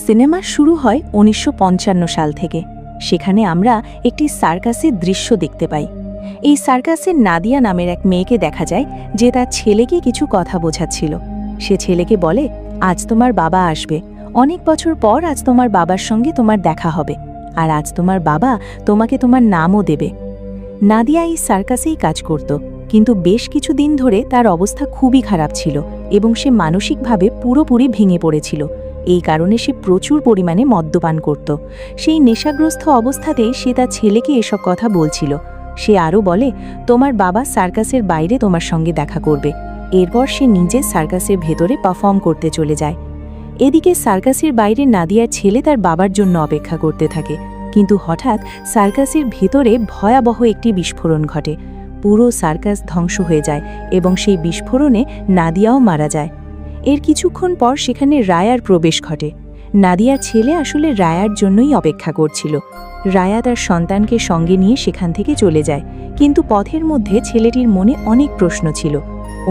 Cinema শুরু হয় ১৯৫৫ সাল থেকে। সেখানে আমরা একটি সার্কাসের দৃশ্য দেখতে পাই। এই সার্কাসে নাদিয়া নামের এক মেয়েকে দেখা যায় যে তার ছেলেকে কিছু কথা বোঝাচ্ছিল। সে ছেলেকে বলে, আজ তোমার বাবা আসবে, অনেক বছর পর আজ তোমার বাবার সঙ্গে তোমার দেখা হবে, আর আজ তোমার বাবা তোমাকে তোমার নামও দেবে। নাদিয়া এই সার্কাসেই কাজ করত, কিন্তু বেশ কিছু দিন ধরে তার অবস্থা খুবই খারাপ ছিল এবং সে মানসিকভাবে পুরোপুরি ভেঙে পড়েছিল। এই কারণে সে প্রচুর পরিমাণে মদ্যপান করত। সেই নেশাগ্রস্ত অবস্থাতেই সে তার ছেলেকে এসব কথা বলছিল। সে আরও বলে, তোমার বাবা সার্কাসের বাইরে তোমার সঙ্গে দেখা করবে। এরপর সে নিজে সার্কাসের ভেতরে পারফর্ম করতে চলে যায়। এদিকে সার্কাসের বাইরে নাদিয়ার ছেলে তার বাবার জন্য অপেক্ষা করতে থাকে, কিন্তু হঠাৎ সার্কাসের ভেতরে ভয়াবহ একটি বিস্ফোরণ ঘটে। পুরো সার্কাস ধ্বংস হয়ে যায় এবং সেই বিস্ফোরণে নাদিয়াও মারা যায়। এর কিছুক্ষণ পর সেখানে রায়ার প্রবেশ ঘটে। নাদিয়ার ছেলে আসলে রায়ার জন্যই অপেক্ষা করছিল। রায়া তার সন্তানকে সঙ্গে নিয়ে সেখান থেকে চলে যায়, কিন্তু পথের মধ্যে ছেলেটির মনে অনেক প্রশ্ন ছিল।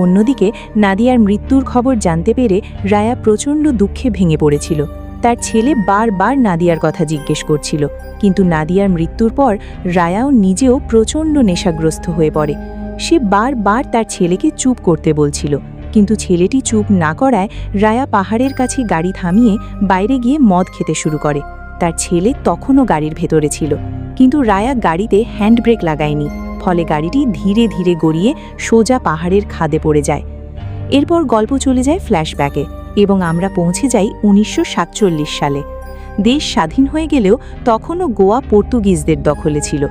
অন্যদিকে নাদিয়ার মৃত্যুর খবর জানতে পেরে রায়া প্রচণ্ড দুঃখে ভেঙে পড়েছিল। তার ছেলে বারবার নাদিয়ার কথা জিজ্ঞেস করছিল, কিন্তু নাদিয়ার মৃত্যুর পর রায়াও নিজেও প্রচণ্ড নেশাগ্রস্ত হয়ে পড়ে। সে বারবার তার ছেলেকে চুপ করতে বলছিল, কিন্তু ছেলেটি চুপ না করায় রায়া পাহাড়ের কাছে গাড়ি থামিয়ে বাইরে গিয়ে মদ খেতে শুরু করে। তার ছেলে তখনও গাড়ির ভেতরে ছিল, কিন্তু রায়া গাড়িতে হ্যান্ডব্রেক লাগায়নি, ফলে গাড়িটি ধীরে ধীরে গড়িয়ে সোজা পাহাড়ের খাদে পড়ে যায়। এরপর গল্প চলে যায় ফ্ল্যাশব্যাকে এবং আমরা পৌঁছে যাই ১৯৪৭ সালে। দেশ স্বাধীন হয়ে গেলেও তখনও গোয়া পর্তুগিজদের দখলে ছিল।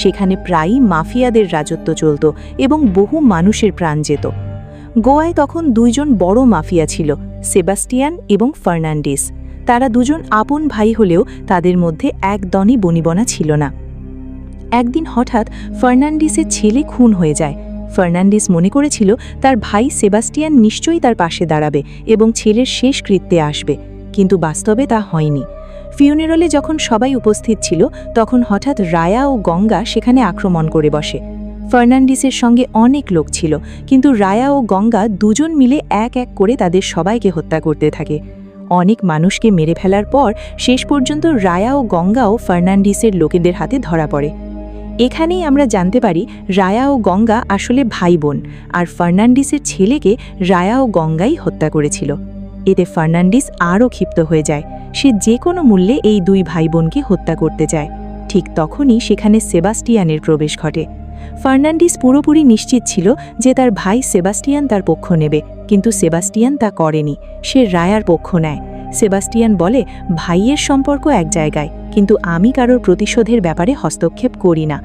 সেখানে প্রায়ই মাফিয়াদের রাজত্ব চলত এবং বহু মানুষের প্রাণ যেত। গোয়ায় তখন দুইজন বড় মাফিয়া ছিল, সেবাস্টিয়ান এবং ফার্নান্ডিস। তারা দুজন আপন ভাই হলেও তাদের মধ্যে একদমই বনিবনা ছিল না। একদিন হঠাৎ ফার্নান্ডিসের ছেলে খুন হয়ে যায়। ফার্নান্ডিস মনে করেছিল তার ভাই সেবাস্টিয়ান নিশ্চয়ই তার পাশে দাঁড়াবে এবং ছেলের শেষ কৃত্যে আসবে, কিন্তু বাস্তবে তা হয়নি। ফিউনারালে যখন সবাই উপস্থিত ছিল, তখন হঠাৎ রায়া ও গঙ্গা সেখানে আক্রমণ করে বসে। ফার্নান্ডিসের সঙ্গে অনেক লোক ছিল, কিন্তু রায়া ও গঙ্গা দুজন মিলে এক এক করে তাদের সবাইকে হত্যা করতে থাকে। অনেক মানুষকে মেরে ফেলার পর শেষ পর্যন্ত রায়া ও গঙ্গাও ফার্নান্ডিসের লোকেদের হাতে ধরা পড়ে। এখানেই আমরা জানতে পারি রায়া ও গঙ্গা আসলে ভাই বোন, আর ফার্নান্ডিসের ছেলেকে রায়া ও গঙ্গাই হত্যা করেছিল। এতে ফার্নান্ডিস আরও ক্ষিপ্ত হয়ে যায়। সে যে কোনো মূল্যে এই দুই ভাই বোনকে হত্যা করতে চায়। ঠিক তখনই সেখানে সেবাস্টিয়ানের প্রবেশ ঘটে। ফার্নান্ডিস পুরোপুরি নিশ্চিত ছিল যে তার ভাই সেবাস্টিয়ান তার পক্ষ নেবে, কিন্তু সেবাস্টিয়ান তা করেনি। সে রায়ার পক্ষ নেয়। সেবাস্টিয়ান বলে, ভাইয়ের সম্পর্ক এক জায়গায়, কিন্তু আমি কারোর প্রতিশোধের ব্যাপারে হস্তক্ষেপ করি না।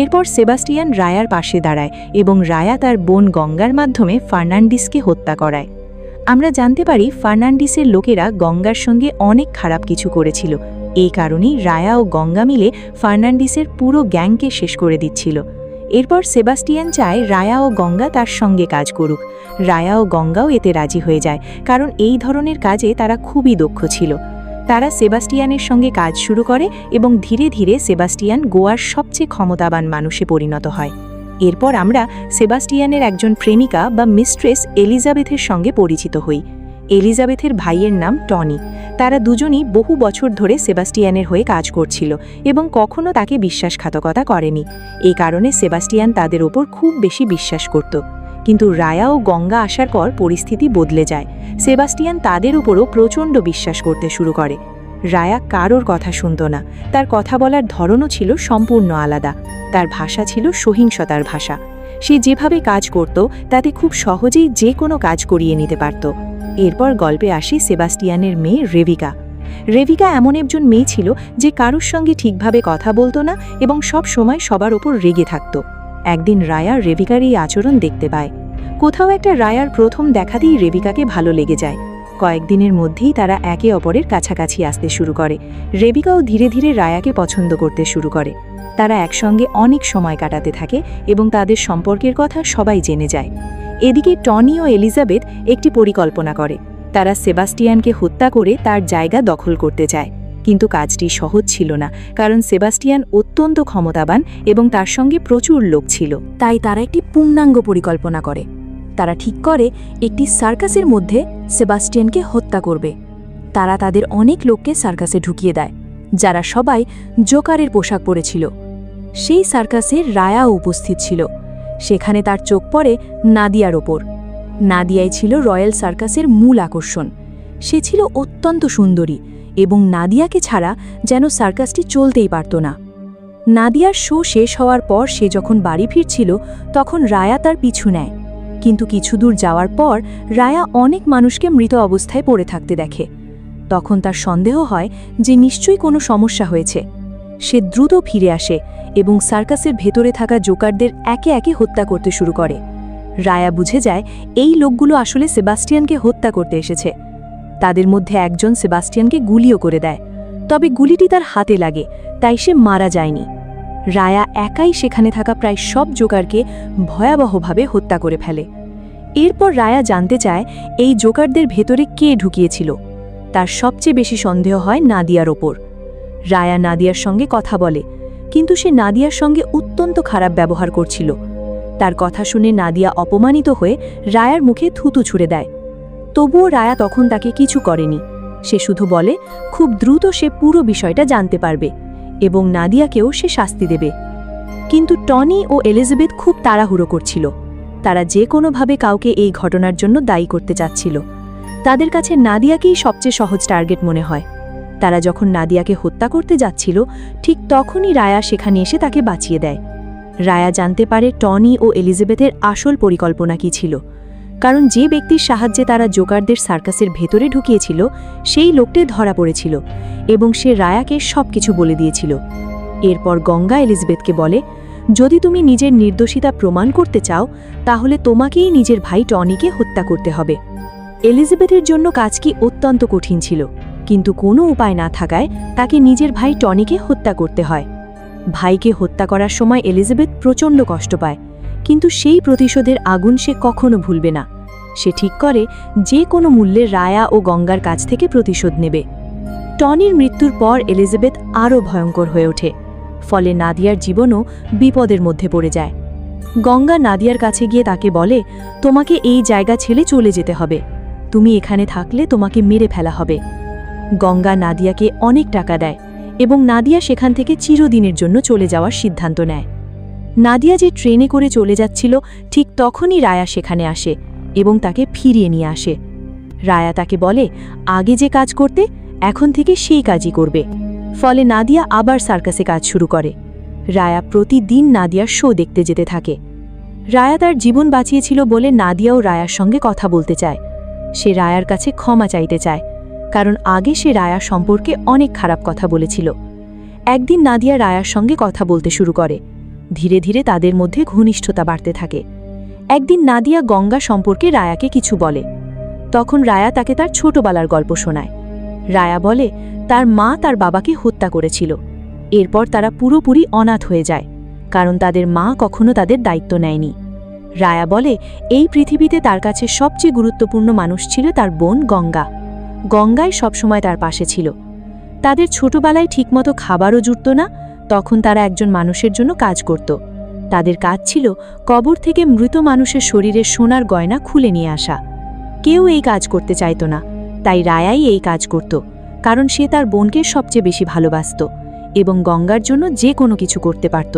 এরপর সেবাস্টিয়ান রায়ার পাশে দাঁড়ায় এবং রায়া তার বোন গঙ্গার মাধ্যমে ফার্নান্ডিসকে হত্যা করায়। আমরা জানতে পারি ফার্নান্ডিসের লোকেরা গঙ্গার সঙ্গে অনেক খারাপ কিছু করেছিল। এই কারণেই রায়া ও গঙ্গা মিলে ফার্নান্ডিসের পুরো গ্যাংকে শেষ করে দিচ্ছিল। এরপর সেবাস্টিয়ান চায় রায়া ও গঙ্গা তার সঙ্গে কাজ করুক। রায়া ও গঙ্গাও এতে রাজি হয়ে যায়, কারণ এই ধরনের কাজে তারা খুবই দক্ষ ছিল। তারা সেবাস্টিয়ানের সঙ্গে কাজ শুরু করে এবং ধীরে ধীরে সেবাস্টিয়ান গোয়ার সবচেয়ে ক্ষমতাবান মানুষে পরিণত হয়। এরপর আমরা সেবাস্টিয়ানের একজন প্রেমিকা বা মিস্ট্রেস এলিজাবেথের সঙ্গে পরিচিত হই। এলিজাবেথের ভাইয়ের নাম টনি। তারা দুজনই বহু বছর ধরে সেবাস্টিয়ানের হয়ে কাজ করছিল এবং কখনো তাকে বিশ্বাসঘাতকতা করেনি। এই কারণে সেবাস্টিয়ান তাদের ওপর খুব বেশি বিশ্বাস করত। কিন্তু রায়া ও গঙ্গা আসার পর পরিস্থিতি বদলে যায়। সেবাস্টিয়ান তাদের উপরও প্রচণ্ড বিশ্বাস করতে শুরু করে। রায়া কারোর কথা শুনত না। তার কথা বলার ধরনও ছিল সম্পূর্ণ আলাদা। তার ভাষা ছিল সহিংসতার ভাষা। সে যেভাবে কাজ করত তাতে খুব সহজেই যে কোনো কাজ করিয়ে নিতে পারত। এরপর গল্পে আসে সেবাস্টিয়ানের মেয়ে রেভিকা। রেভিকা এমন একজন মেয়ে ছিল যে কারোর সঙ্গে ঠিকভাবে কথা বলতো না এবং সব সময় সবার ওপর রেগে থাকত। একদিন রায়া রেভিকার এই আচরণ দেখতে পায়। কোথাও একটা রায়ার প্রথম দেখাতেই রেভিকাকে ভালো লেগে যায়। কয়েকদিনের মধ্যেই তারা একে অপরের কাছাকাছি আসতে শুরু করে। রেভিকাও ধীরে ধীরে রায়াকে পছন্দ করতে শুরু করে। তারা একসঙ্গে অনেক সময় কাটাতে থাকে এবং তাদের সম্পর্কের কথা সবাই জেনে যায়। এদিকে টনি ও এলিজাবেথ একটি পরিকল্পনা করে। তারা সেবাস্টিয়ানকে হত্যা করে তার জায়গা দখল করতে চায়, কিন্তু কাজটি সহজ ছিল না, কারণ সেবাস্টিয়ান অত্যন্ত ক্ষমতাবান এবং তার সঙ্গে প্রচুর লোক ছিল। তাই তারা একটি পূর্ণাঙ্গ পরিকল্পনা করে। তারা ঠিক করে একটি সার্কাসের মধ্যে সেবাস্টিয়ানকে হত্যা করবে। তারা তাদের অনেক লোককে সার্কাসে ঢুকিয়ে দেয়, যারা সবাই জোকারের পোশাক পরেছিল। সেই সার্কাসে রায়াও উপস্থিত ছিল। সেখানে তার চোখ পড়ে নাদিয়ার ওপর। নাদিয়াই ছিল রয়্যাল সার্কাসের মূল আকর্ষণ। সে ছিল অত্যন্ত সুন্দরী এবং নাদিয়াকে ছাড়া যেন সার্কাসটি চলতেই পারত না। নাদিয়ার শো শেষ হওয়ার পর সে যখন বাড়ি ফিরছিল তখন রায়া তার পিছু নেয়, কিন্তু কিছু দূর যাওয়ার পর রায়া অনেক মানুষকে মৃত অবস্থায় পড়ে থাকতে দেখে। তখন তার সন্দেহ হয় যে নিশ্চয়ই কোনো সমস্যা হয়েছে। সে দ্রুত ফিরে আসে এবং সার্কাসের ভেতরে থাকা জোকারদের একে একে হত্যা করতে শুরু করে। রায়া বুঝে যায় এই লোকগুলো আসলে সেবাস্টিয়ানকে হত্যা করতে এসেছে। তাদের মধ্যে একজন সেবাস্টিয়ানকে গুলিও করে দেয়, তবে গুলিটি তার হাতে লাগে, তাই সে মারা যায়নি। রায়া একাই সেখানে থাকা প্রায় সব জোকারকে ভয়াবহভাবে হত্যা করে ফেলে। এরপর রায়া জানতে চায় এই জোকারদের ভেতরে কে ঢুকিয়েছিল। তার সবচেয়ে বেশি সন্দেহ হয় নাদিয়ার ওপর। রায়া নাদিয়ার সঙ্গে কথা বলে, কিন্তু সে নাদিয়ার সঙ্গে অত্যন্ত খারাপ ব্যবহার করছিল। তার কথা শুনে নাদিয়া অপমানিত হয়ে রায়ার মুখে থুতু ছুঁড়ে দেয়। তবুও রায়া তখন তাকে কিছু করেনি। সে শুধু বলে খুব দ্রুত সে পুরো বিষয়টা জানতে পারবে এবং নাদিয়াকেও সে শাস্তি দেবে। কিন্তু টনি ও এলিজাবেথ খুব তাড়াহুড়ো করছিল। তারা যে কোনোভাবে কাউকে এই ঘটনার জন্য দায়ী করতে চাচ্ছিল। তাদের কাছে নাদিয়াকেই সবচেয়ে সহজ টার্গেট মনে হয়। তারা যখন নাদিয়াকে হত্যা করতে যাচ্ছিল ঠিক তখনই রায়া সেখানে এসে তাকে বাঁচিয়ে দেয়। রায়া জানতে পারে টনি ও এলিজাবেথের আসল পরিকল্পনা কী ছিল, কারণ যে ব্যক্তির সাহায্যে তারা জোকারদের সার্কাসের ভেতরে ঢুকিয়েছিল সেই লোকটি ধরা পড়েছিল এবং সে রায়াকে সবকিছু বলে দিয়েছিল। এরপর গঙ্গা এলিজাবেথকে বলে, যদি তুমি নিজের নির্দোষিতা প্রমাণ করতে চাও তাহলে তোমাকেই নিজের ভাই টনিকে হত্যা করতে হবে। এলিজাবেথের জন্য কাজটি অত্যন্ত কঠিন ছিল, কিন্তু কোনো উপায় না থাকায় তাকে নিজের ভাই টনিকে হত্যা করতে হয়। ভাইকে হত্যা করার সময় এলিজাবেথ প্রচণ্ড কষ্ট পায়, কিন্তু সেই প্রতিশোধের আগুন সে কখনো ভুলবে না। সে ঠিক করে যে কোনো মূল্যে রায়া ও গঙ্গার কাছ থেকে প্রতিশোধ নেবে। টনির মৃত্যুর পর এলিজাবেথ আরও ভয়ঙ্কর হয়ে ওঠে, ফলে নাদিয়ার জীবনও বিপদের মধ্যে পড়ে যায়। গঙ্গা নাদিয়ার কাছে গিয়ে তাকে বলে, তোমাকে এই জায়গা ছেড়ে চলে যেতে হবে, তুমি এখানে থাকলে তোমাকে মেরে ফেলা হবে। গঙ্গা নাদিয়াকে অনেক টাকা দেয় এবং নাদিয়া সেখান থেকে চিরদিনের জন্য চলে যাওয়ার সিদ্ধান্ত নেয়। নাদিয়া যে ট্রেনে করে চলে যাচ্ছিল ঠিক তখনই রায়া সেখানে আসে এবং তাকে ফিরিয়ে নিয়ে আসে। রায়া তাকে বলে আগে যে কাজ করতে এখন থেকে সেই কাজই করবে। ফলে নাদিয়া আবার সার্কাসে কাজ শুরু করে। রায়া প্রতিদিন নাদিয়ার শো দেখতে যেতে থাকে। রায়া তার জীবন বাঁচিয়েছিল বলে নাদিয়াও রায়ার সঙ্গে কথা বলতে চায়। সে রায়ার কাছে ক্ষমা চাইতে চায়, কারণ আগে সে রায়া সম্পর্কে অনেক খারাপ কথা বলেছিল। একদিন নাদিয়া রায়ার সঙ্গে কথা বলতে শুরু করে। ধীরে ধীরে তাদের মধ্যে ঘনিষ্ঠতা বাড়তে থাকে। একদিন নাদিয়া গঙ্গা সম্পর্কে রায়াকে কিছু বলে। তখন রায়া তাকে তার ছোটবেলার গল্প শোনায়। রায়া বলে তার মা তার বাবাকে হত্যা করেছিল। এরপর তারা পুরোপুরি অনাথ হয়ে যায়, কারণ তাদের মা কখনো তাদের দায়িত্ব নেয়নি। রায়া বলে এই পৃথিবীতে তার কাছে সবচেয়ে গুরুত্বপূর্ণ মানুষ ছিল তার বোন গঙ্গা। গঙ্গাই সবসময় তার পাশে ছিল। তাদের ছোটবেলায় ঠিকমতো খাবারও জুটত না, তখন তারা একজন মানুষের জন্য কাজ করত। তাদের কাজ ছিল কবর থেকে মৃত মানুষের শরীরের সোনার গয়না খুলে নিয়ে আসা। কেউ এই কাজ করতে চাইত না, তাই রায়াই এই কাজ করত, কারণ সে তার বোনকে সবচেয়ে বেশি ভালোবাসত এবং গঙ্গার জন্য যে কোনো কিছু করতে পারত।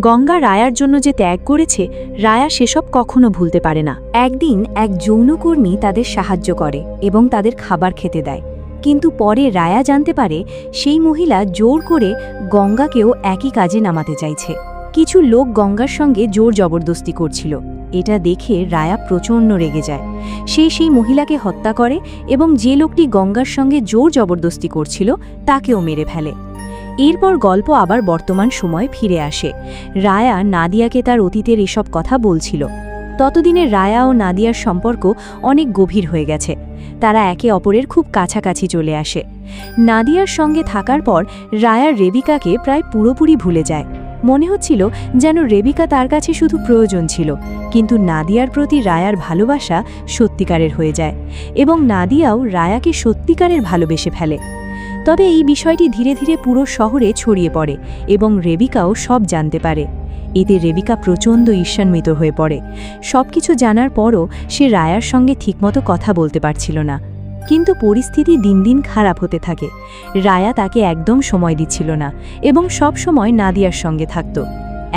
গঙ্গা রায়ার জন্য যে ত্যাগ করেছে রায়া সেসব কখনো ভুলতে পারে না। একদিন এক যৌনকর্মী তাদের সাহায্য করে এবং তাদের খাবার খেতে দেয়, কিন্তু পরে রায়া জানতে পারে সেই মহিলা জোর করে গঙ্গাকেও একই কাজে নামাতে চাইছে। কিছু লোক গঙ্গার সঙ্গে জোর জবরদস্তি করছিল। এটা দেখে রায়া প্রচণ্ড রেগে যায়। সে সেই মহিলাকে হত্যা করে এবং যে লোকটি গঙ্গার সঙ্গে জোর জবরদস্তি করছিল তাকেও মেরে ফেলে। এরপর গল্প আবার বর্তমান সময়ে ফিরে আসে। রায়া নাদিয়াকে তার অতীতের এসব কথা বলছিল। ততদিনে রায়া ও নাদিয়ার সম্পর্ক অনেক গভীর হয়ে গেছে। তারা একে অপরের খুব কাছাকাছি চলে আসে। নাদিয়ার সঙ্গে থাকার পর রায়া রেবিকাকে প্রায় পুরোপুরি ভুলে যায়। মনে হচ্ছিল যেন রেবিকা তার কাছে শুধু প্রয়োজন ছিল, কিন্তু নাদিয়ার প্রতি রায়ার ভালোবাসা সত্যিকারের হয়ে যায় এবং নাদিয়াও রায়াকে সত্যিকারের ভালোবেসে ফেলে। তবে এই বিষয়টি ধীরে ধীরে পুরো শহরে ছড়িয়ে পড়ে এবং রেবিকাও সব জানতে পারে। এতে রেবিকা প্রচণ্ড ঈর্ষান্বিত হয়ে পড়ে। সবকিছু জানার পরও সে রায়ার সঙ্গে ঠিকমতো কথা বলতে পারছিল না। কিন্তু পরিস্থিতি দিন দিন খারাপ হতে থাকে। রায়া তাকে একদম সময় দিচ্ছিল না এবং সব সময় নাদিয়ার সঙ্গে থাকত।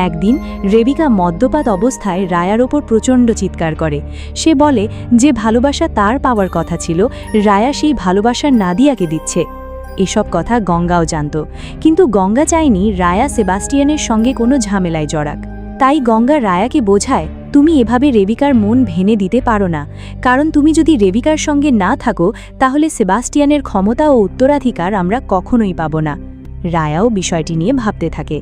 একদিন রেবিকা মদ্যপাত অবস্থায় রায়ার ওপর প্রচণ্ড চিৎকার করে। সে বলে যে ভালোবাসা তার পাওয়ার কথা ছিল, রায়া সেই ভালোবাসা নাদিয়াকে দিচ্ছে। এসব কথা গঙ্গাও জানত, কিন্তু গঙ্গা চায়নি রায়া সেবাস্টিয়ানের সঙ্গে কোনো ঝামেলায় জড়াক। তাই গঙ্গা রায়াকে বোঝায়, তুমি এভাবে রেবিকার মন ভেঙে দিতে পারো না, কারণ তুমি যদি রেবিকার সঙ্গে না থাকো তাহলে সেবাস্টিয়ানের ক্ষমতা ও উত্তরাধিকার আমরা কখনোই পাব না। রায়াও বিষয়টি নিয়ে ভাবতে থাকে।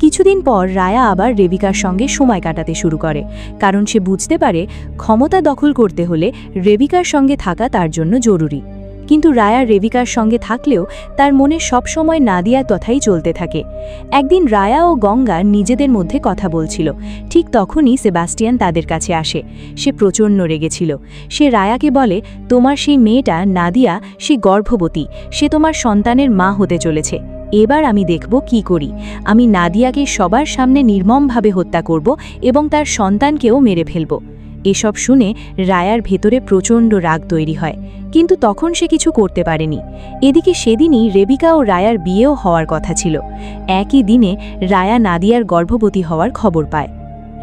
কিছুদিন পর রায়া আবার রেবিকার সঙ্গে সময় কাটাতে শুরু করে, কারণ সে বুঝতে পারে ক্ষমতা দখল করতে হলে রেবিকার সঙ্গে থাকা তার জন্য জরুরি। কিন্তু রায়া রেবিকার সঙ্গে থাকলেও তার মনে সবসময় নাদিয়ার কথাই চলতে থাকে। একদিন রায়া ও গঙ্গা নিজেদের মধ্যে কথা বলছিল, ঠিক তখনই সেবাস্টিয়ান তাদের কাছে আসে। সে প্রচণ্ড রেগেছিল। সে রায়াকে বলে, তোমার সেই মেয়েটা নাদিয়া, সে গর্ভবতী, সে তোমার সন্তানের মা হতে চলেছে। এবার আমি দেখব কি করি। আমি নাদিয়াকে সবার সামনে নির্মমভাবে হত্যা করব এবং তার সন্তানকেও মেরে ফেলব। এসব শুনে রায়ার ভেতরে প্রচণ্ড রাগ তৈরি হয়, কিন্তু তখন সে কিছু করতে পারেনি। এদিকে সেদিনই রেবিকা ও রায়ার বিয়েও হওয়ার কথা ছিল। একই দিনে রায়া নাদিয়ার গর্ভবতী হওয়ার খবর পায়।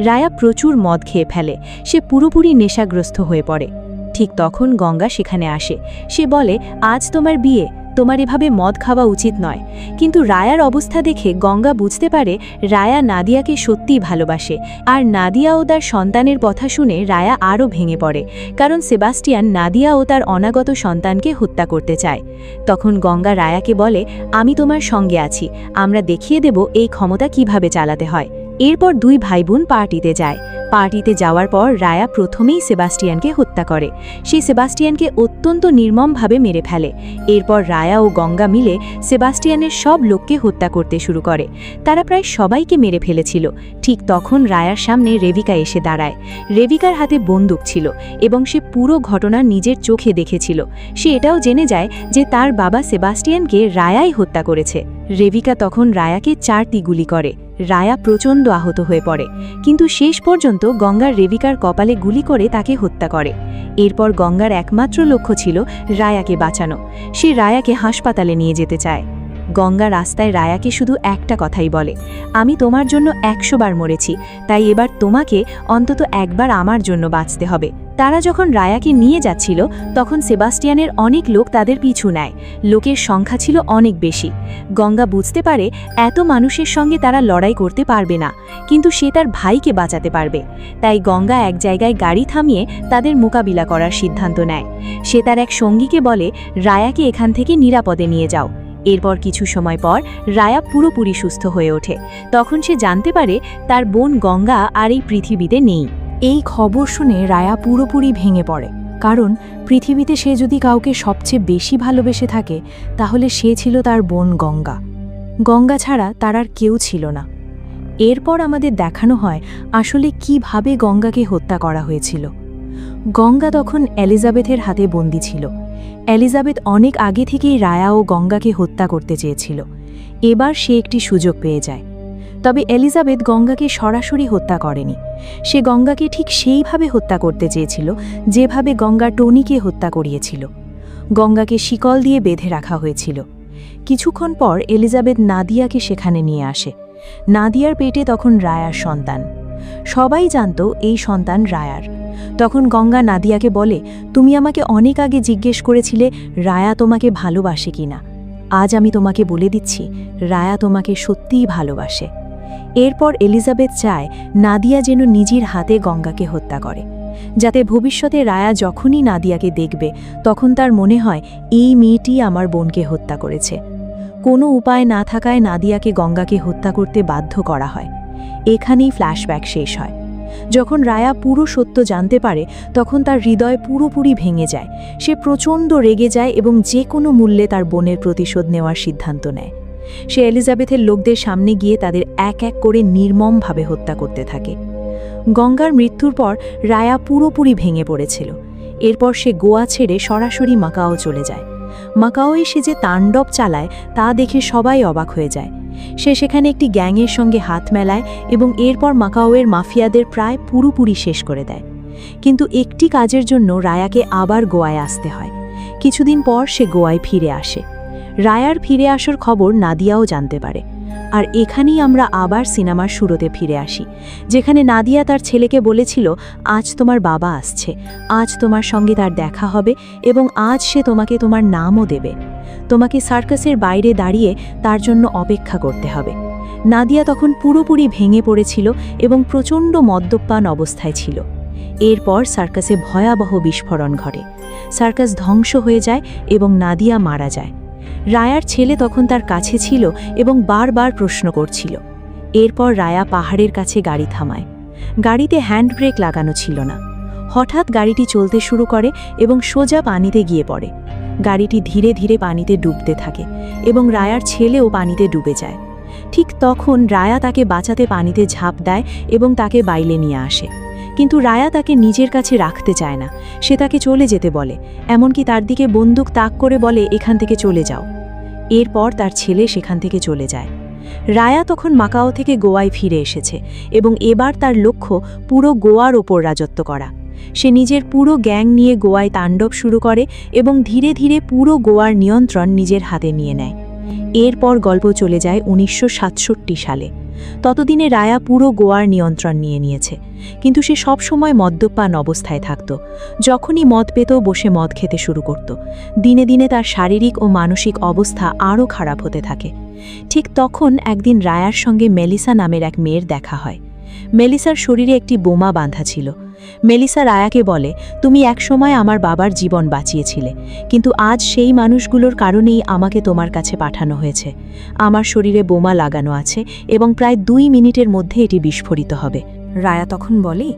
রায়া প্রচুর মদ খেয়ে ফেলে, সে পুরোপুরি নেশাগ্রস্ত হয়ে পড়ে। ঠিক তখন গঙ্গা সেখানে আসে। সে বলে, আজ তোমার বিয়ে, তোমার এভাবে মদ খাওয়া উচিত নয়। কিন্তু রায়ার অবস্থা দেখে গঙ্গা বুঝতে পারে রায়া নাদিয়াকে সত্যিই ভালোবাসে, আর নাদিয়া ও তার সন্তানের কথা শুনে রায়া আরও ভেঙে পড়ে, কারণ সেবাস্টিয়ান নাদিয়া ও তার অনাগত সন্তানকে হত্যা করতে চায়। তখন গঙ্গা রায়াকে বলে, আমি তোমার সঙ্গে আছি, আমরা দেখিয়ে দেব এই ক্ষমতা কিভাবে চালাতে হয়। এরপর দুই ভাইবোন পার্টিতে যায়। পার্টিতে যাওয়ার পর রায়া প্রথমেই সেবাস্টিয়ানকে হত্যা করে। সেই সেবাস্টিয়ানকে অত্যন্ত নির্মমভাবে মেরে ফেলে। এরপর রায়া ও গঙ্গা মিলে সেবাস্টিয়ানের সব লোককে হত্যা করতে শুরু করে। তারা প্রায় সবাইকে মেরে ফেলেছিল। ঠিক তখন রায়ার সামনে রেবিকা এসে দাঁড়ায়। রেবিকার হাতে বন্দুক ছিল এবং সে পুরো ঘটনা নিজের চোখে দেখেছিল। সে এটাও জেনে যায় যে তার বাবা সেবাস্টিয়ানকে রায়াই হত্যা করেছে। রেবিকা তখন রায়াকে 4টি গুলি করে। রায়া প্রচণ্ড আহত হয়ে পড়ে, কিন্তু শেষ পর্যন্ত গঙ্গার রেবিকার কপালে গুলি করে তাকে হত্যা করে। এরপর গঙ্গার একমাত্র লক্ষ্য ছিল রায়াকে বাঁচানো। সে রায়াকে হাসপাতালে নিয়ে যেতে চায়। গঙ্গা রাস্তায় রায়াকে শুধু একটা কথাই বলে, আমি তোমার জন্য 100 বার মরেছি, তাই এবার তোমাকে অন্তত একবার আমার জন্য বাঁচতে হবে। তারা যখন রায়াকে নিয়ে যাচ্ছিল তখন সেবাস্টিয়ানের অনেক লোক তাদের পিছু নেয়। লোকের সংখ্যা ছিল অনেক বেশি। গঙ্গা বুঝতে পারে এত মানুষের সঙ্গে তারা লড়াই করতে পারবে না, কিন্তু সে তার ভাইকে বাঁচাতে পারবে। তাই গঙ্গা এক জায়গায় গাড়ি থামিয়ে তাদের মোকাবিলা করার সিদ্ধান্ত নেয়। সে তার এক সঙ্গীকে বলে, রায়াকে এখান থেকে নিরাপদে নিয়ে যাও। এরপর কিছু সময় পর রায়া পুরোপুরি সুস্থ হয়ে ওঠে। তখন সে জানতে পারে তার বোন গঙ্গা আর এই পৃথিবীতে নেই। এই খবর শুনে রায়া পুরোপুরি ভেঙে পড়ে, কারণ পৃথিবীতে সে যদি কাউকে সবচেয়ে বেশি ভালোবেসে থাকে তাহলে সে ছিল তার বোন গঙ্গা। গঙ্গা ছাড়া তার আর কেউ ছিল না। এরপর আমাদের দেখানো হয় আসলে কিভাবে গঙ্গাকে হত্যা করা হয়েছিল। গঙ্গা তখন এলিজাবেথের হাতে বন্দী ছিল। এলিজাবেথ অনেক আগে থেকেই রায়া ও গঙ্গাকে হত্যা করতে চেয়েছিল। এবার সে একটি সুযোগ পেয়ে যায়। তবে এলিজাবেথ গঙ্গাকে সরাসরি হত্যা করেনি। সে গঙ্গাকে ঠিক সেইভাবে হত্যা করতে চেয়েছিল যেভাবে গঙ্গা টনিকে হত্যা করিয়েছিল। গঙ্গাকে শিকল দিয়ে বেঁধে রাখা হয়েছিল। কিছুক্ষণ পর এলিজাবেথ নাদিয়াকে সেখানে নিয়ে আসে। নাদিয়ার পেটে তখন রায়ার সন্তান। সবাই জানত এই সন্তান রায়ার। তখন গঙ্গা নাদিয়াকে বলে, তুমি আমাকে অনেক আগে জিজ্ঞেস করেছিলে রায়া তোমাকে ভালোবাসে কিনা। আজ আমি তোমাকে বলে দিচ্ছি, রায়া তোমাকে সত্যিই ভালোবাসে। এরপর এলিজাবেথ চায় নাদিয়া যেন নিজের হাতে গঙ্গাকে হত্যা করে, যাতে ভবিষ্যতে রায়া যখনই নাদিয়াকে দেখবে তখন তার মনে হয় এই মেয়েটি আমার বোনকে হত্যা করেছে। কোনো উপায় না থাকায় নাদিয়াকে গঙ্গাকে হত্যা করতে বাধ্য করা হয়। এখানেই ফ্ল্যাশব্যাক শেষ হয়। যখন রায়া পুরো সত্য জানতে পারে তখন তার হৃদয় পুরোপুরি ভেঙে যায়। সে প্রচণ্ড রেগে যায় এবং যে কোনো মূল্যে তার বোনের প্রতিশোধ নেওয়ার সিদ্ধান্ত নেয়। সে এলিজাবেথের লোকদের সামনে গিয়ে তাদের এক এক করে নির্মমভাবে হত্যা করতে থাকে। গঙ্গার মৃত্যুর পর রায়া পুরোপুরি ভেঙে পড়েছিল। এরপর সে গোয়া ছেড়ে সরাসরি মাকাও চলে যায়। মাকাওয়ে সে যে তাণ্ডব চালায় তা দেখে সবাই অবাক হয়ে যায়। সে সেখানে একটি গ্যাংয়ের সঙ্গে হাত মেলায় এবং এরপর মাকাওয়ের মাফিয়াদের প্রায় পুরোপুরি শেষ করে দেয়। কিন্তু একটি কাজের জন্য রায়াকে আবার গোয়ায় আসতে হয়। কিছুদিন পর সে গোয়ায় ফিরে আসে। রায়ার ফিরে আসার খবর নাদিয়াও জানতে পারে। আর এখানেই আমরা আবার সিনেমার শুরুতে ফিরে আসি, যেখানে নাদিয়া তার ছেলেকে বলেছিল, আজ তোমার বাবা আসছে, আজ তোমার সঙ্গে তার দেখা হবে এবং আজ সে তোমাকে তোমার নামও দেবে। তোমাকে সার্কাসের বাইরে দাঁড়িয়ে তার জন্য অপেক্ষা করতে হবে। নাদিয়া তখন পুরোপুরি ভেঙে পড়েছিল এবং প্রচণ্ড মদ্যপান অবস্থায় ছিল। এরপর সার্কাসে ভয়াবহ বিস্ফোরণ ঘটে। সার্কাস ধ্বংস হয়ে যায় এবং নাদিয়া মারা যায়। রায়ার ছেলে তখন তার কাছে ছিল এবং বারবার প্রশ্ন করছিল। এরপর রায়া পাহাড়ের কাছে গাড়ি থামায়। গাড়িতে হ্যান্ড ব্রেক লাগানো ছিল না। হঠাৎ গাড়িটি চলতে শুরু করে এবং সোজা পানিতে গিয়ে পড়ে। গাড়িটি ধীরে ধীরে পানিতে ডুবতে থাকে এবং রায়ার ছেলেও পানিতে ডুবে যায়। ঠিক তখন রায়া তাকে বাঁচাতে পানিতে ঝাঁপ দেয় এবং তাকে বাইরে নিয়ে আসে। কিন্তু রায়া তাকে নিজের কাছে রাখতে চায় না। সে তাকে চলে যেতে বলে, এমনকি তার দিকে বন্দুক তাক করে বলে, এখান থেকে চলে যাও। এরপর তার ছেলে সেখান থেকে চলে যায়। রায়া তখন মাকাও থেকে গোয়ায় ফিরে এসেছে এবং এবার তার লক্ষ্য পুরো গোয়ার ওপর রাজত্ব করা। সে নিজের পুরো গ্যাং নিয়ে গোয়ায় তাণ্ডব শুরু করে এবং ধীরে ধীরে পুরো গোয়ার নিয়ন্ত্রণ নিজের হাতে নিয়ে নেয়। এরপর গল্প চলে যায় 1967 সালে। ততদিনে রায়া পুরো গোয়ার নিয়ন্ত্রণ নিয়ে নিয়েছে, কিন্তু সে সবসময় মদ্যপান অবস্থায় থাকত। যখনই মদ পেত বসে মদ খেতে শুরু করত। দিনে দিনে তার শারীরিক ও মানসিক অবস্থা আরও খারাপ হতে থাকে। ঠিক তখন একদিন রায়ার সঙ্গে মেলিসা নামের এক মেয়ের দেখা হয়। মেলিসার শরীরে একটি বোমা বাঁধা ছিল। মেলিসা রায়াকে বলে, তুমি একসময় আমার বাবার জীবন বাঁচিয়েছিলে, কিন্তু আজ সেই মানুষগুলোর কারণেই আমাকে তোমার কাছে পাঠানো হয়েছে। আমার শরীরে বোমা লাগানো আছে এবং প্রায় 2 মিনিটের মধ্যে এটি বিস্ফোরিত হবে। রায়া তখন বলে,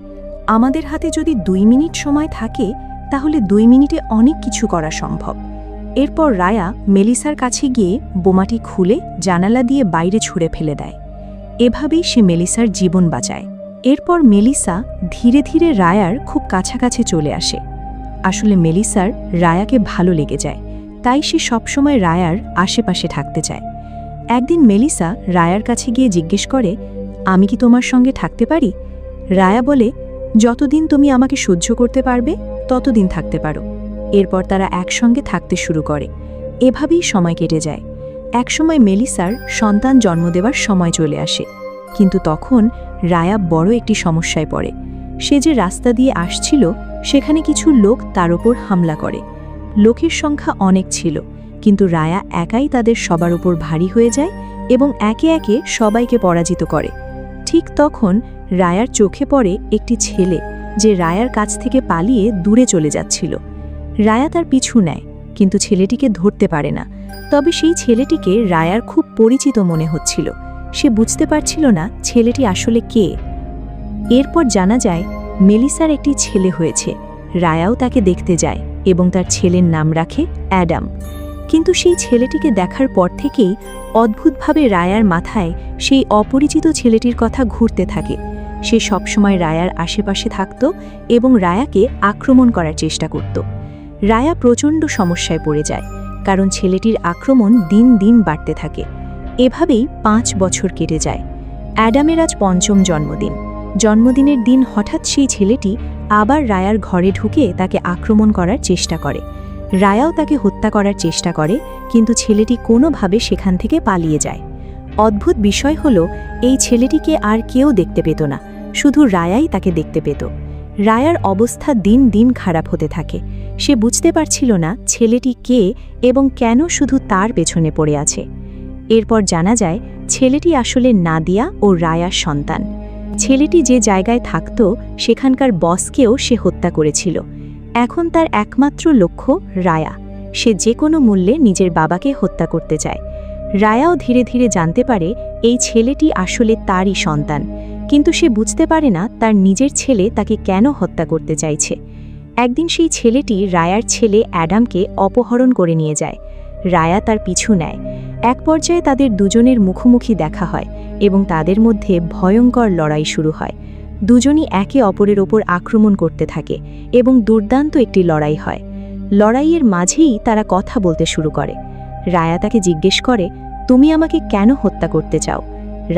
আমাদের হাতে যদি 2 মিনিট সময় থাকে তাহলে 2 মিনিটে অনেক কিছু করা সম্ভব। এরপর রায়া মেলিসার কাছে গিয়ে বোমাটি খুলে জানালা দিয়ে বাইরে ছুঁড়ে ফেলে দেয়। এভাবেই সে মেলিসার জীবন বাঁচায়। এরপর মেলিসা ধীরে ধীরে রায়ার খুব কাছাকাছি চলে আসে। আসলে মেলিসার রায়াকে ভালো লেগে যায়, তাই সে সবসময় রায়ার আশেপাশে থাকতে চায়। একদিন মেলিসা রায়ার কাছে গিয়ে জিজ্ঞেস করে, আমি কি তোমার সঙ্গে থাকতে পারি? রায়া বলে, যতদিন তুমি আমাকে সহ্য করতে পারবে ততদিন থাকতে পারো। এরপর তারা একসঙ্গে থাকতে শুরু করে। এভাবেই সময় কেটে যায়। একসময় মেলিসার সন্তান জন্ম দেওয়ার সময় চলে আসে, কিন্তু তখন রায়া বড় একটি সমস্যায় পড়ে। সে যে রাস্তা দিয়ে আসছিল সেখানে কিছু লোক তার ওপর হামলা করে। লোকের সংখ্যা অনেক ছিল, কিন্তু রায়া একাই তাদের সবার উপর ভারী হয়ে যায় এবং একে একে সবাইকে পরাজিত করে। ঠিক তখন রায়ার চোখে পড়ে একটি ছেলে, যে রায়ার কাছ থেকে পালিয়ে দূরে চলে যাচ্ছিল। রায়া তার পিছু নেয়, কিন্তু ছেলেটিকে ধরতে পারে না। তবে সেই ছেলেটিকে রায়ার খুব পরিচিত মনে হচ্ছিল। সে বুঝতে পারছিল না ছেলেটি আসলে কে। এরপর জানা যায় মেলিসার একটি ছেলে হয়েছে। রায়াও তাকে দেখতে যায় এবং তার ছেলের নাম রাখে অ্যাডাম। কিন্তু সেই ছেলেটিকে দেখার পর থেকেই অদ্ভুতভাবে রায়ার মাথায় সেই অপরিচিত ছেলেটির কথা ঘুরতে থাকে। সে সবসময় রায়ার আশেপাশে থাকত এবং রায়াকে আক্রমণ করার চেষ্টা করত। রায়া প্রচণ্ড সমস্যায় পড়ে যায়, কারণ ছেলেটির আক্রমণ দিন দিন বাড়তে থাকে। এভাবেই 5 বছর কেটে যায়। অ্যাডামের আজ 5ম জন্মদিন। জন্মদিনের দিন হঠাৎ সেই ছেলেটি আবার রায়ার ঘরে ঢুকে তাকে আক্রমণ করার চেষ্টা করে। রায়াও তাকে হত্যা করার চেষ্টা করে, কিন্তু ছেলেটি কোনোভাবে সেখান থেকে পালিয়ে যায়। অদ্ভুত বিষয় হলো, এই ছেলেটিকে আর কেউ দেখতে পেত না, শুধু রায়াই তাকে দেখতে পেত। রায়ার অবস্থা দিন দিন খারাপ হতে থাকে। সে বুঝতে পারছিল না ছেলেটি কে এবং কেন শুধু তার পেছনে পড়ে আছে। এরপর জানা যায় ছেলেটি আসলে নাদিয়া ও রায়ার সন্তান। ছেলেটি যে জায়গায় থাকত সেখানকার বসকেও সে হত্যা করেছিল। এখন তার একমাত্র লক্ষ্য রায়া। সে যে কোনো মূল্যে নিজের বাবাকে হত্যা করতে চায়। রায়াও ধীরে ধীরে জানতে পারে এই ছেলেটি আসলে তারই সন্তান, কিন্তু সে বুঝতে পারে না তার নিজের ছেলে তাকে কেন হত্যা করতে চাইছে। একদিন সেই ছেলেটি রায়ার ছেলে অ্যাডামকে অপহরণ করে নিয়ে যায়। রায়া তার পিছু নেয়। এক পর্যায়ে তাদের দুজনের মুখোমুখি দেখা হয় এবং তাদের মধ্যে ভয়ঙ্কর লড়াই শুরু হয়। দুজনই একে অপরের ওপর আক্রমণ করতে থাকে এবং দুর্দান্ত একটি লড়াই হয়। লড়াইয়ের মাঝেই তারা কথা বলতে শুরু করে। রায়া তাকে জিজ্ঞেস করে, তুমি আমাকে কেন হত্যা করতে চাও?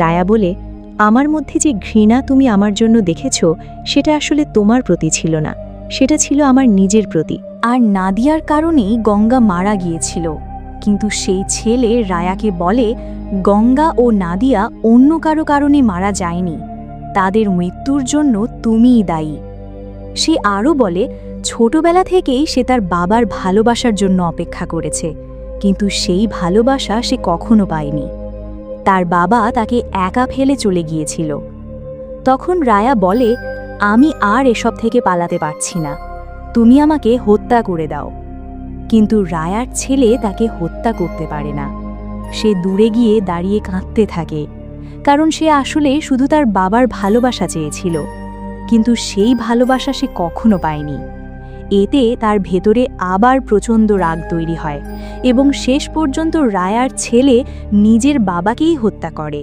রায়া বলে, আমার মধ্যে যে ঘৃণা তুমি আমার জন্য দেখেছ সেটা আসলে তোমার প্রতি ছিল না, সেটা ছিল আমার নিজের প্রতি। আর নাদিয়ার কারণেই গঙ্গা মারা গিয়েছিল। কিন্তু সেই ছেলে রায়াকে বলে গঙ্গা ও নাদিয়া অন্য কারো কারণে মারা যায়নি, তাদের মৃত্যুর জন্য তুমিই দায়ী। সে আরও বলে ছোটবেলা থেকেই সে তার বাবার ভালোবাসার জন্য অপেক্ষা করেছে, কিন্তু সেই ভালোবাসা সে কখনো পায়নি। তার বাবা তাকে একা ফেলে চলে গিয়েছিল। তখন রায়া বলে, আমি আর এসব থেকে পালাতে পারছি না, তুমি আমাকে হত্যা করে দাও। কিন্তু রায়ার ছেলে তাকে হত্যা করতে পারে না। সে দূরে গিয়ে দাঁড়িয়ে কাঁদতে থাকে, কারণ সে আসলে শুধু তার বাবার ভালোবাসা চেয়েছিল, কিন্তু সেই ভালোবাসা সে কখনো পায়নি। এতে তার ভেতরে আবার প্রচণ্ড রাগ তৈরি হয় এবং শেষ পর্যন্ত রায়ার ছেলে নিজের বাবাকেই হত্যা করে।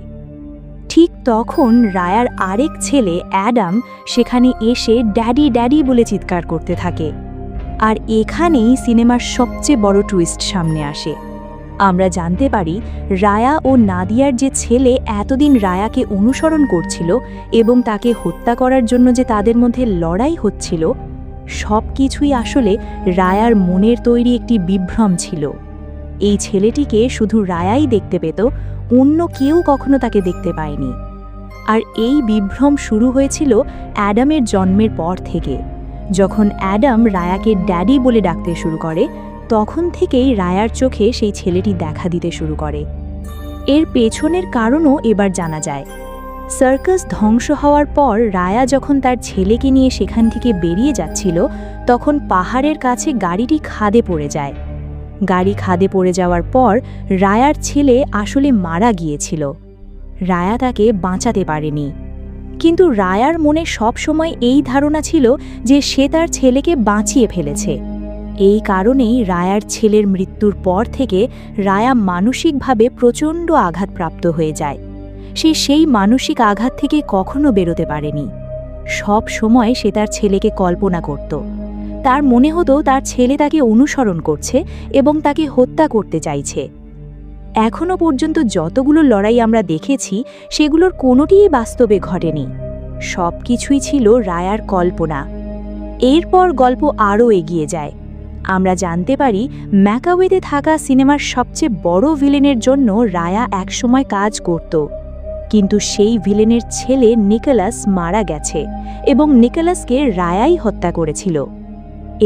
ঠিক তখন রায়ার আরেক ছেলে অ্যাডাম সেখানে এসে ড্যাডি ড্যাডি বলে চিৎকার করতে থাকে। আর এখানেই সিনেমার সবচেয়ে বড় টুইস্ট সামনে আসে। আমরা জানতে পারি রায়া ও নাদিয়ার যে ছেলে এতদিন রায়াকে অনুসরণ করছিল এবং তাকে হত্যা করার জন্য যে তাদের মধ্যে লড়াই হচ্ছিল, সব কিছুই আসলে রায়ার মনের তৈরি একটি বিভ্রম ছিল। এই ছেলেটিকে শুধু রায়াই দেখতে পেত, অন্য কেউ কখনো তাকে দেখতে পায়নি। আর এই বিভ্রম শুরু হয়েছিল অ্যাডামের জন্মের পর থেকে। যখন অ্যাডাম রায়াকে ড্যাডি বলে ডাকতে শুরু করে, তখন থেকেই রায়ার চোখে সেই ছেলেটি দেখা দিতে শুরু করে। এর পেছনের কারণও এবার জানা যায়। সার্কাস ধ্বংস হওয়ার পর রায়া যখন তার ছেলেকে নিয়ে সেখান থেকে বেরিয়ে যাচ্ছিল, তখন পাহাড়ের কাছে গাড়িটি খাদে পড়ে যায়। গাড়ি খাদে পড়ে যাওয়ার পর রায়ার ছেলে আসলে মারা গিয়েছিল। রায়া তাকে বাঁচাতে পারেনি, কিন্তু রায়ার মনে সবসময় এই ধারণা ছিল যে সে তার ছেলেকে বাঁচিয়ে ফেলেছে। এই কারণেই রায়ার ছেলের মৃত্যুর পর থেকে রায়া মানসিকভাবে প্রচণ্ড আঘাতপ্রাপ্ত হয়ে যায়। সে সেই মানসিক আঘাত থেকে কখনো বেরোতে পারেনি। সব সময় সে তার ছেলেকে কল্পনা করত। তার মনে হতো তার ছেলে তাকে অনুসরণ করছে এবং তাকে হত্যা করতে চাইছে। এখনো পর্যন্ত যতগুলো লড়াই আমরা দেখেছি, সেগুলোর কোনোটিই বাস্তবে ঘটেনি। সব কিছুই ছিল রায়ার কল্পনা। এরপর গল্প আরও এগিয়ে যায়। আমরা জানতে পারি ম্যাকাওয়েতে থাকা সিনেমার সবচেয়ে বড় ভিলেনের জন্য রায়া একসময় কাজ করত, কিন্তু সেই ভিলেনের ছেলে নিকোলাস মারা গেছে এবং নিকোলাসকে রায়াই হত্যা করেছিল।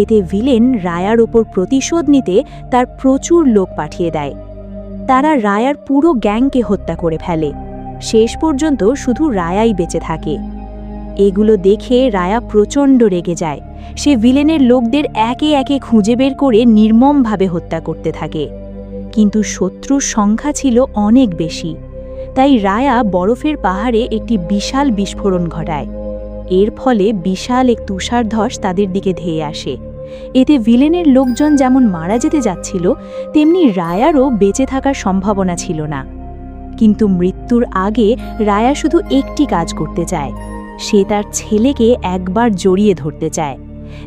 এতে ভিলেন রায়ার ওপর প্রতিশোধ নিতে তার প্রচুর লোক পাঠিয়ে দেয়। তারা রায়ার পুরো গ্যাংকে হত্যা করে ফেলে। শেষ পর্যন্ত শুধু রায়াই বেঁচে থাকে। এগুলো দেখে রায়া প্রচণ্ড রেগে যায়। সে ভিলেনের লোকদের একে একে খুঁজে বের করে নির্মমভাবে হত্যা করতে থাকে। কিন্তু শত্রুর সংখ্যা ছিল অনেক বেশি। তাই রায়া বরফের পাহাড়ে একটি বিশাল বিস্ফোরণ ঘটায়। এর ফলে বিশাল এক তুষারধস তাদের দিকে ধেয়ে আসে। এতে ভিলেনের লোকজন যেমন মারা যেতে যাচ্ছিল, তেমনি রায়ারও বেঁচে থাকার সম্ভাবনা ছিল না। কিন্তু মৃত্যুর আগে রায়া শুধু একটি কাজ করতে চায়। সে তার ছেলেকে একবার জড়িয়ে ধরতে চায়।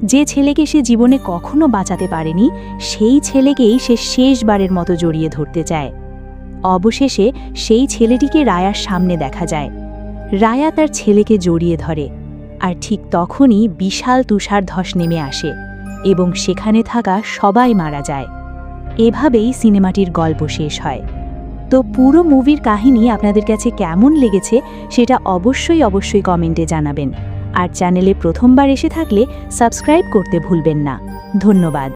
যে ছেলেকে সে জীবনে কখনো বাঁচাতে পারেনি, সেই ছেলেকেই সে শেষবারের মতো জড়িয়ে ধরতে চায়। অবশেষে সেই ছেলেটিকে রায়ার সামনে দেখা যায়। রায়া তার ছেলেকে জড়িয়ে ধরে, আর ঠিক তখনই বিশাল তুষারধস নেমে আসে এবং সেখানে থাকা সবাই মারা যায়। এভাবেই সিনেমাটির গল্প শেষ হয়। তো পুরো মুভির কাহিনী আপনাদের কাছে কেমন লেগেছে সেটা অবশ্যই কমেন্টে জানাবেন। আর চ্যানেলে প্রথমবার এসে থাকলে সাবস্ক্রাইব করতে ভুলবেন না। ধন্যবাদ।